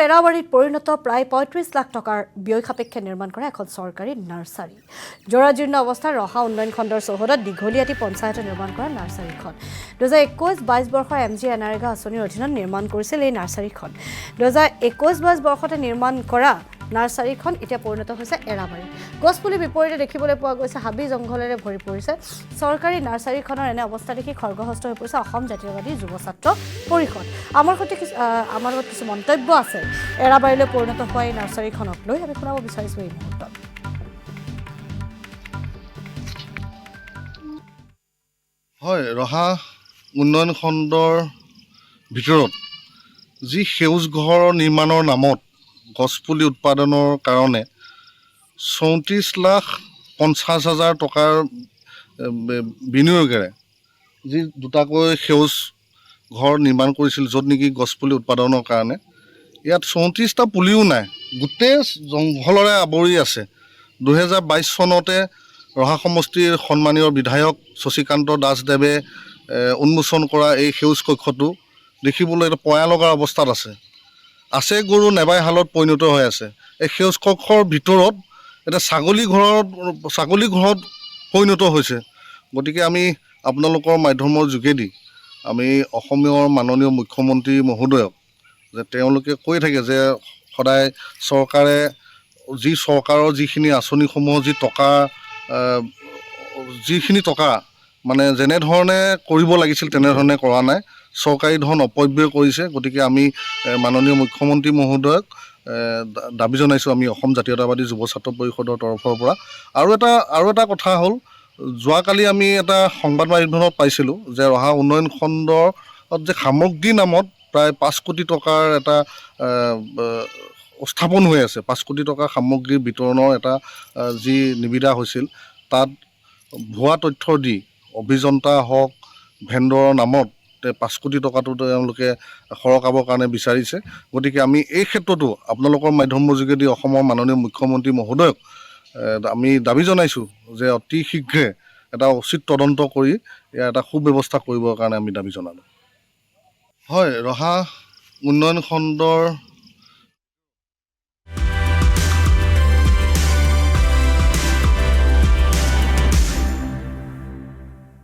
এৰাবাৰীত পৰিণত প্ৰায় ৩৫ লাখ টকাৰ ব্যয় সাপেক্ষে নিৰ্মাণ কৰা এখন চৰকাৰী নাৰ্চাৰী। জৰাজীৰ্ণ অৱস্থাৰ ৰহা উন্নয়ন খণ্ডৰ চৌহদত দীঘলীয়াতি পঞ্চায়তে নিৰ্মাণ কৰা নাৰ্চাৰীখন ২০২১-২২ বৰ্ষৰ MGNREGA আঁচনিৰ অধীনত নিৰ্মাণ কৰিছিল এই নাৰ্চাৰীখন। ২০২১-২২ বৰ্ষতে নিৰ্মাণ কৰা নাৰ্চাৰীখন এতিয়া পৰিণত হৈছে এৰাবাৰীত। গছপুলি বিপৰীতে দেখিবলৈ পোৱা গৈছে হাবি জংঘলেৰে ভৰি পৰিছে। চৰকাৰী নাৰ্চাৰীখনৰ এনে অৱস্থা দেখি খৰ্গহস্ত হৈ পৰিছে অসম জাতীয়বাদী যুৱ ছাত্ৰ পৰিষদ। আমাৰ লগত কিছু মন্তব্য আছে এৰাবাৰীলৈ পৰিণত হোৱা এই নাৰ্চাৰীখনক লৈ আমি শুনাব বিচাৰিছোঁ এই মুহূৰ্তত। হয়, ৰহা উন্নয়ন খণ্ডৰ ভিতৰত যি সেউজ ঘৰ নিৰ্মাণৰ নামত গছপুলি উৎপাদনৰ কাৰণে ৩৪,৫০,০০০ টকাৰ বিনিয়োগেৰে যি দুটাকৈ সেউজ ঘৰ নিৰ্মাণ কৰিছিল, য'ত নেকি গছপুলি উৎপাদনৰ কাৰণে ইয়াত ৩৪টা পুলিও নাই, গোটেই জংঘলৰে আৱৰি আছে। ২০২২ চনতে ৰহা সমষ্টিৰ সন্মানীয় বিধায়ক শশীকান্ত দাসদেৱে উন্মোচন কৰা এই সেউজ কক্ষটো দেখিবলৈ এটা পয়া লগাৰ অৱস্থাত আছে গৰু নেবাই হালত পৰিণত হৈ আছে। এই সেউজ কক্ষৰ ভিতৰত এটা ছাগলী ঘৰত পৰিণত হৈছে। গতিকে আমি আপোনালোকৰ মাধ্যমৰ যোগেদি আমি অসমৰ মাননীয় মুখ্যমন্ত্ৰী মহোদয়ক যে তেওঁলোকে কৈ থাকে যে সদায় চৰকাৰৰ যিখিনি আঁচনিসমূহ যিখিনি টকা মানে যেনেধৰণে কৰিব লাগিছিল তেনেধৰণে কৰা নাই, চৰকাৰী ধন অপব্যয় কৰিছে। গতিকে আমি মাননীয় মুখ্যমন্ত্ৰী মহোদয়ক দাবী জনাইছোঁ আমি অসম জাতীয়তাবাদী যুৱ ছাত্ৰ পৰিষদৰ তৰফৰ পৰা। আৰু এটা কথা হ'ল, যোৱাকালি আমি এটা সংবাদ মাধ্যমত পাইছিলোঁ যে ৰহা উন্নয়ন খণ্ডত যে সামগ্ৰী নামত প্ৰায় ৫ কোটি টকাৰ এটা স্থাপন হৈ আছে। ৫ কোটি টকা সামগ্ৰী বিতৰণৰ এটা যি নিবিদা হৈছিল, তাত ভুৱা তথ্য দি অভিযন্তা হওক ভেণ্ডৰৰ নামত ৫ কোটি টকাটো তেওঁলোকে সৰকাবৰ কাৰণে বিচাৰিছে। গতিকে আমি এই ক্ষেত্ৰতো আপোনালোকৰ মাধ্যমৰ যোগেদি অসমৰ মাননীয় মুখ্যমন্ত্ৰী মহোদয়ক আমি দাবী জনাইছোঁ যে অতি শীঘ্ৰে এটা উচিত তদন্ত কৰি ইয়াৰ এটা সুব্যৱস্থা কৰিবৰ কাৰণে আমি দাবী জনালোঁ। হয়, ৰহা উন্নয়ন খণ্ডৰ